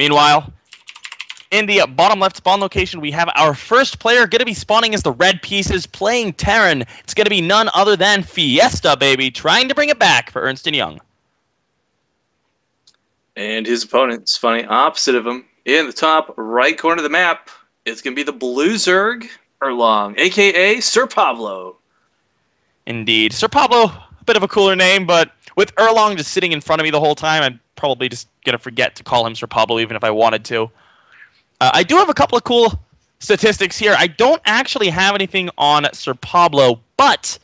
Meanwhile, in the bottom left spawn location, we have our first player going to be spawning as the red pieces, playing Terran. It's going to be none other than Fiesta, baby, trying to bring it back for Ernst Young. And his opponent's funny opposite of him. In the top right corner of the map, it's going to be the blue Zerg, Erlong, a.k.a. Sir Pablo. Indeed. Sir Pablo, a bit of a cooler name, but with Erlong just sitting in front of me the whole time, I'm probably just going to forget to call him Sir Pablo even if I wanted to. I do have a couple of cool statistics here. I don't actually have anything on Sir Pablo, but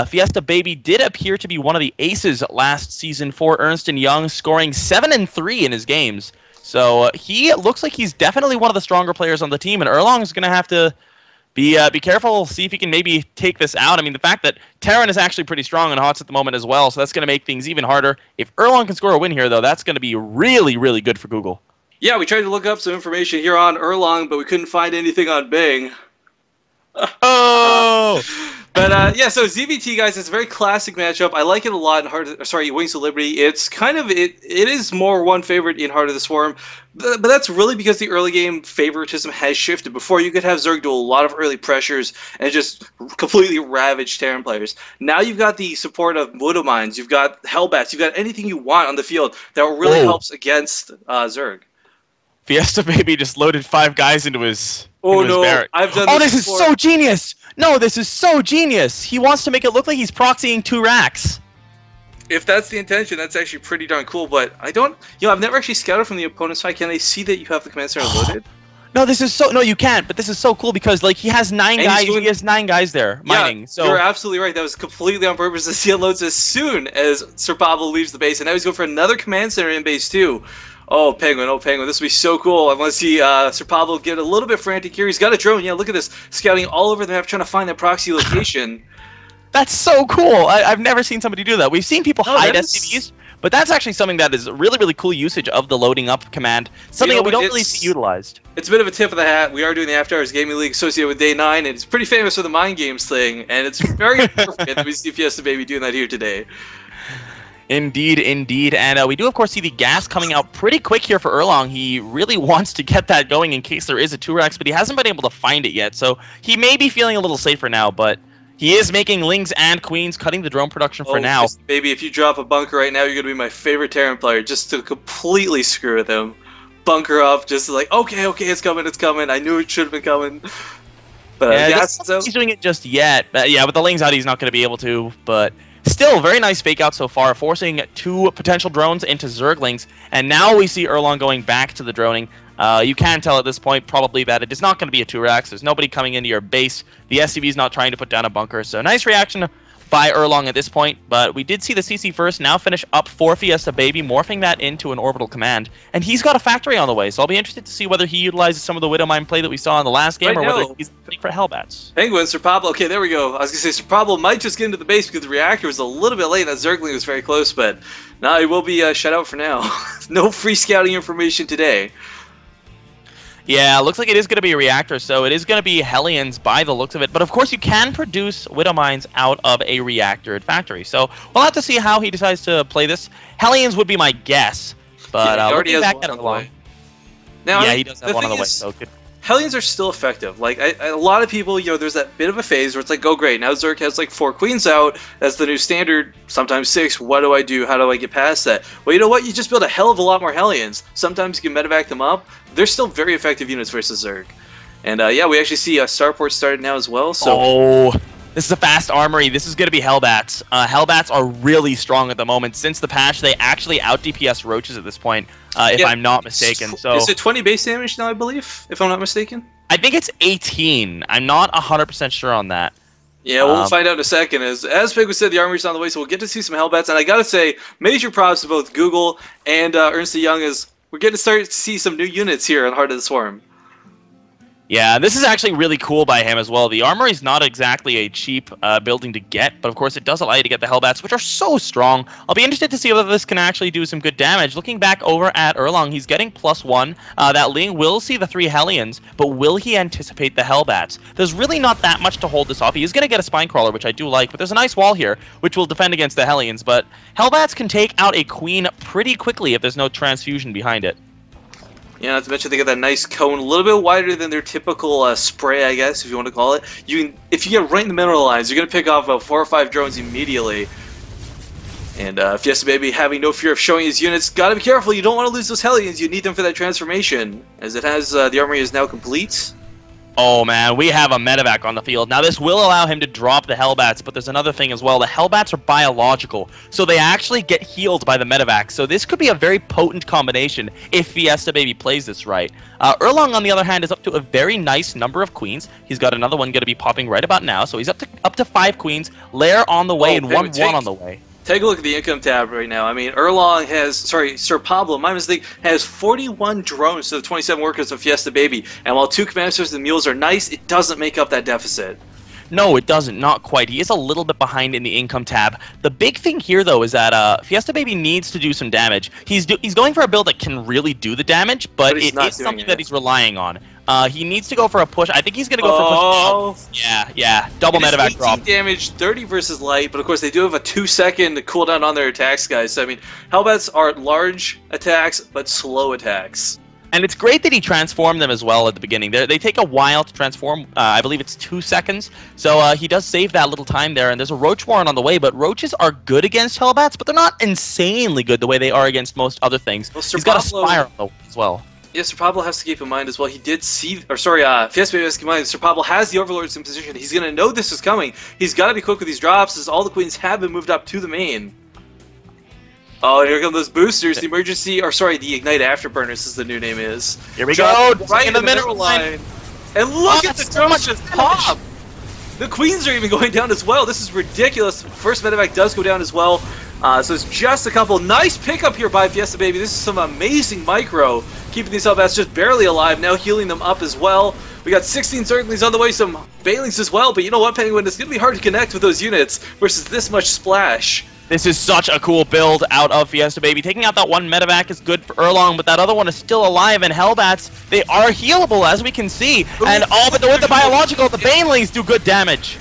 Fiesta Baby did appear to be one of the aces last season for Ernst Young, scoring 7 and 3 in his games. So he looks like he's definitely one of the stronger players on the team, and Erlong is going to have to be careful, see if he can maybe take this out. I mean, the fact that Terran is actually pretty strong on HOTS at the moment as well, so that's going to make things even harder. If Erlong can score a win here, though, that's going to be really, really good for Google. Yeah, we tried to look up some information here on Erlong, but we couldn't find anything on Bing. Oh! But yeah, so ZVT, guys, it's a very classic matchup. I like it a lot in Wings of Liberty. It's kind of it is more one favorite in Heart of the Swarm, but that's really because the early game favoritism has shifted. Before, you could have Zerg do a lot of early pressures and just completely ravage Terran players. Now you've got the support of Widow Mines, you've got Hellbats, you've got anything you want on the field that really helps against Zerg. Fiesta Baby just loaded 5 guys into his barrack. I've done this is so genius! No, this is so genius! He wants to make it look like he's proxying 2 racks. If that's the intention, that's actually pretty darn cool, but I don't... I've never actually scouted from the opponent's side. Can they see that you have the command center loaded? No, this is so... No, you can't, but this is so cool because, like, he has 9 guys. He has 9 guys there mining. Yeah, so you're absolutely right. That was completely on purpose to see it loads as soon as Sir Pablo leaves the base, and now he's going for another command center in base, too. Oh, Pengwin, this will be so cool. I want to see Sir Pablo get a little bit frantic here. He's got a drone. Yeah, look at this. Scouting all over the map, trying to find that proxy location. That's so cool. I've never seen somebody do that. We've seen people hide SCVs, but that's actually something that is really, really cool usage of the loading up command. Something that we don't really see utilized. It's a bit of a tip of the hat. We are doing the After Hours Gaming League associated with Day 9, and it's pretty famous for the Mind Games thing, and it's very perfect that we see Fiesta Baby doing that here today. Indeed, indeed. And we do, of course, see the gas coming out pretty quick here for Erlong. He really wants to get that going in case there is a 2-Rex, but he hasn't been able to find it yet. So he may be feeling a little safer now, but he is making Lings and Queens, cutting the drone production for now. Baby, if you drop a bunker right now, you're going to be my favorite Terran player, just to completely screw with him. Bunker up, just like, okay, it's coming. I knew it should have been coming. But yeah, he's doing it just yet. But yeah, with the Lings out, he's not going to be able to, but... Still, very nice fake out so far, forcing 2 potential drones into Zerglings, and now we see Erlong going back to the droning. You can tell at this point probably that it is not going to be a 2-Rex. There's nobody coming into your base. The SCV is not trying to put down a bunker, so nice reaction by Erlong at this point, but we did see the CC first, now finish up for Fiesta Baby, morphing that into an orbital command, and he's got a factory on the way, so I'll be interested to see whether he utilizes some of the Widowmine play that we saw in the last game, or whether he's looking for Hellbats. Penguin, Sir Pablo, okay, there we go. I was going to say, Sir Pablo might just get into the base because the reactor was a little bit late, and that Zergling was very close, but now he will be shut out for now. No free scouting information today. Yeah, looks like it is going to be a reactor, so it is going to be Hellions by the looks of it. But of course, you can produce Widow Mines out of a reactor factory. So we'll have to see how he decides to play this. Hellions would be my guess, but he already has one on the way. Now, yeah, he does have one on the way. So good. Hellions are still effective. Like, a lot of people, there's that bit of a phase where it's like, oh, great, now Zerg has like 4 queens out. That's the new standard, sometimes 6. What do I do? How do I get past that? Well, you know what? You just build a hell of a lot more Hellions. Sometimes you can medevac them up. They're still very effective units versus Zerg. And yeah, we actually see Starport started now as well. So. Oh, this is a fast armory. This is going to be Hellbats. Hellbats are really strong at the moment. Since the patch, they actually out DPS Roaches at this point, if I'm not mistaken. So is it 20 base damage now, I believe, if I'm not mistaken? I think it's 18. I'm not 100% sure on that. Yeah, we'll find out in a second. As Pengwin said, the armory's on the way, so we'll get to see some Hellbats. And I gotta say, major props to both Google and Ernst Young as we're getting to start to see some new units here on Heart of the Swarm. Yeah, this is actually really cool by him as well. The armory is not exactly a cheap building to get, but of course it does allow you to get the Hellbats, which are so strong. I'll be interested to see whether this can actually do some good damage. Looking back over at Erlong, he's getting +1. That Ling will see the 3 Hellions, but will he anticipate the Hellbats? There's really not that much to hold this off. He is going to get a Spinecrawler, which I do like, but there's a nice wall here, which will defend against the Hellions, but Hellbats can take out a Queen pretty quickly if there's no transfusion behind it. Yeah, not to mention they got that nice cone, a little bit wider than their typical spray, I guess, if you want to call it. If you get right in the middle of the lines, you're going to pick off about 4 or 5 drones immediately. And Fiesta Baby, having no fear of showing his units, gotta be careful, you don't want to lose those Hellions, you need them for that transformation. As it has, the armory is now complete. Oh man, we have a medevac on the field. Now this will allow him to drop the Hellbats, but there's another thing as well. The Hellbats are biological, so they actually get healed by the medevac. So this could be a very potent combination if Fiesta Baby plays this right. Erlong, on the other hand, is up to a very nice number of queens. He's got another one going to be popping right about now, so he's up to 5 queens. Lair on the way and 1-1 on the way. Take a look at the income tab right now. I mean, Erlong has, Sir Pablo, my mistake, has 41 drones to the 27 workers of Fiesta Baby. And while 2 commanders and mules are nice, it doesn't make up that deficit. No, it doesn't. Not quite. He is a little bit behind in the income tab. The big thing here, though, is that Fiesta Baby needs to do some damage. He's going for a build that can really do the damage, but it is something that he's relying on. He needs to go for a push. I think he's going to go for a push. Yeah. Double medevac drop. 18 damage, 30 versus light, but of course they do have a 2-second cooldown on their attacks, guys. So, I mean, Hellbats are large attacks, but slow attacks. And it's great that he transformed them as well at the beginning. They take a while to transform. I believe it's 2 seconds. So he does save that little time there. And there's a Roach Warren on the way, but Roaches are good against Hellbats, but they're not insanely good the way they are against most other things. Well, he's got a Spire on the way as well. Yes, Sir Pablo has to keep in mind as well. He did see, Fiesta Baby has to keep in mind. Sir Pablo has the Overlords in position. He's going to know this is coming. He's got to be quick with these drops, as all the queens have been moved up to the main. Oh, here come those boosters. The the Ignite Afterburners, as the new name is. Here we go. Right in the mineral line. And look at the drones just pop. The queens are even going down as well. This is ridiculous. First medevac does go down as well. So it's just a couple. Nice pickup here by Fiesta Baby. This is some amazing micro. Keeping these Hellbats just barely alive. Now healing them up as well. We got 16 Zerglings on the way. Some Bailings as well. But you know what, Pengwin? It's going to be hard to connect with those units versus this much splash. This is such a cool build out of Fiesta Baby. Taking out that one medevac is good for Erlong, but that other one is still alive, and Hellbats, they are healable, as we can see. And but with the biological, the Banelings do good damage.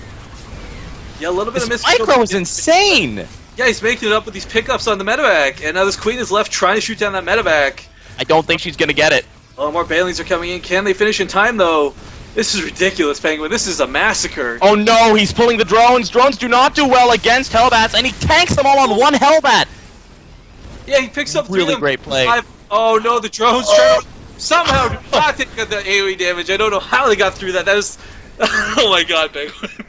Yeah, a little bit of this micro is insane. Yeah, he's making it up with these pickups on the medevac, and now this queen is left trying to shoot down that medevac. I don't think she's going to get it. Oh, more Banelings are coming in. Can they finish in time, though? This is ridiculous, Pengwin. This is a massacre. Oh no, he's pulling the drones. Drones do not do well against Hellbats, and he tanks them all on one Hellbat. Yeah, he picks up really great play. Oh no, the drones somehow do not take the AoE damage. I don't know how they got through that. That is... Oh my god, Pengwin.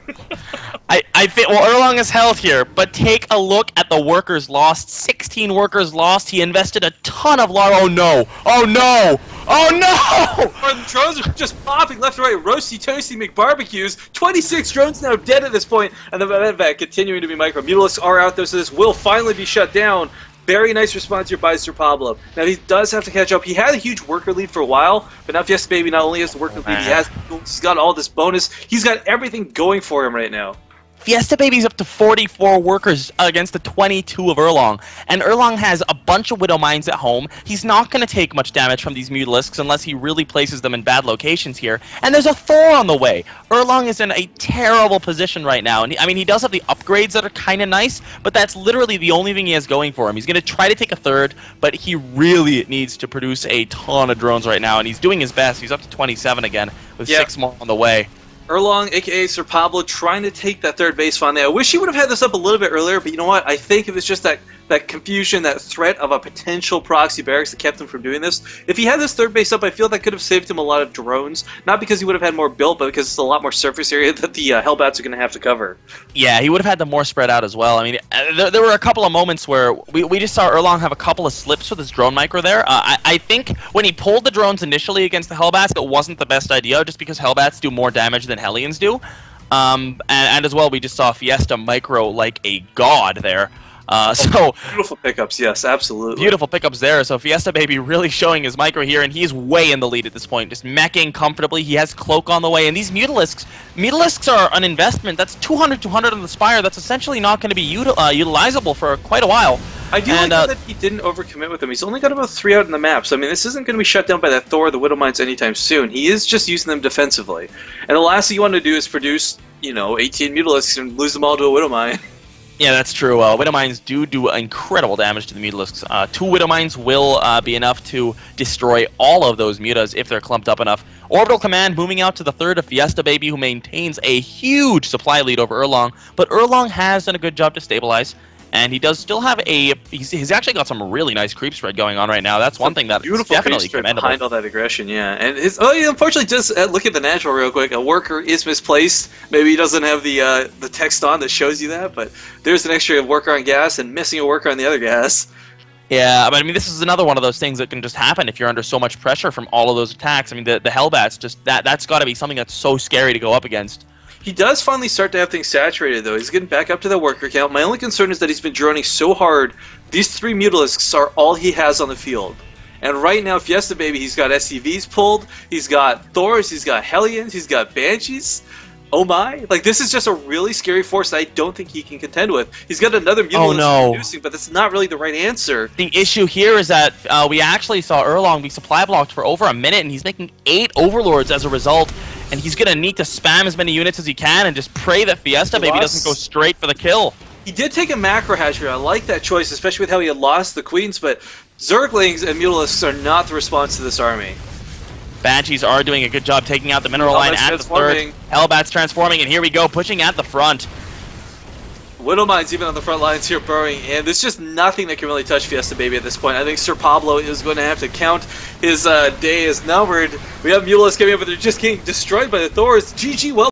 I think, well, Erlong is held here, but take a look at the workers lost. 16 workers lost. He invested a ton of lore. Oh no! Oh no! Oh no! The drones are just popping left and right. Roasty, toasty, McBarbecues. 26 drones now dead at this point, and the medevac continuing to be micro. Mutalisks are out there, so this will finally be shut down. Very nice response here by Sir Pablo. Now, he does have to catch up. He had a huge worker lead for a while, but now Fiesta Baby not only has the worker lead, he's got all this bonus. He's got everything going for him right now. Fiesta Baby's up to 44 workers against the 22 of Erlong, and Erlong has a bunch of Widow Mines at home. He's not going to take much damage from these Mutalisks unless he really places them in bad locations here, and there's a Thor on the way. Erlong is in a terrible position right now, and he does have the upgrades that are kind of nice, but that's literally the only thing he has going for him. He's going to try to take a third, but he really needs to produce a ton of drones right now, and he's doing his best. He's up to 27 again, with 6 more on the way. Erlong, a.k.a. Sir Pablo, trying to take that third base finally. I wish he would have had this up a little bit earlier, but you know what? I think it was just that confusion, that threat of a potential proxy barracks that kept him from doing this. If he had this third base up, I feel that could have saved him a lot of drones. Not because he would have had more built, but because it's a lot more surface area that the Hellbats are going to have to cover. Yeah, he would have had them more spread out as well. I mean, there were a couple of moments where we just saw Erlong have a couple of slips with his drone micro there. I think when he pulled the drones initially against the Hellbats, it wasn't the best idea, just because Hellbats do more damage than Hellions do. And as well, we just saw Fiesta micro like a god there. So beautiful pickups, yes, absolutely. Beautiful pickups there. So Fiesta Baby really showing his micro here, and he's way in the lead at this point, just meching comfortably. He has Cloak on the way, and these Mutalisks are an investment. That's 200 on the Spire. That's essentially not going to be utilizable for quite a while. I do like that he didn't overcommit with them. He's only got about 3 out in the map, so I mean, this isn't going to be shut down by that Thor or the Widow Mines anytime soon. He is just using them defensively. And the last thing you want to do is produce, 18 Mutalisks and lose them all to a Widow Mine. Yeah, that's true. Widow Mines do incredible damage to the Mutalisks. 2 Widow Mines will be enough to destroy all of those Mutas if they're clumped up enough. Orbital Command moving out to the third of Fiesta Baby, who maintains a huge supply lead over Erlong. But Erlong has done a good job to stabilize, and he does still have a... He's actually got some really nice creep spread going on right now. That's one thing that is definitely commendable. Behind all that aggression, yeah. And unfortunately, just look at the natural real quick. A worker is misplaced. Maybe he doesn't have the text on that shows you that, but there's an extra worker on gas and missing a worker on the other gas. Yeah, but I mean, this is another one of those things that can just happen if you're under so much pressure from all of those attacks. I mean, the Hellbats, just that's got to be something that's so scary to go up against. He does finally start to have things saturated, though. He's getting back up to the worker count. My only concern is that he's been droning so hard. These 3 Mutalisks are all he has on the field. And right now, Fiesta Baby, he's got SCVs pulled, he's got Thors, he's got Hellions, he's got Banshees. Oh my! Like, this is just a really scary force that I don't think he can contend with. He's got another Mutalisk producing, but that's not really the right answer. The issue here is that we actually saw Erlong be supply blocked for over a minute, and he's making 8 Overlords as a result. And he's going to need to spam as many units as he can and just pray that Fiesta Baby doesn't go straight for the kill. He did take a macro hatchery. I like that choice, especially with how he had lost the Queens, but Zerglings and Mutalisks are not the response to this army. Banshees are doing a good job taking out the mineral line at the third. Hellbat's transforming, and here we go, pushing at the front. Widow Mines even on the front lines here burrowing, and there's just nothing that can really touch Fiesta Baby at this point. I think Sir Pablo is going to have to count his day as numbered. We have Mutalisks coming up, but they're just getting destroyed by the Thors. GG, well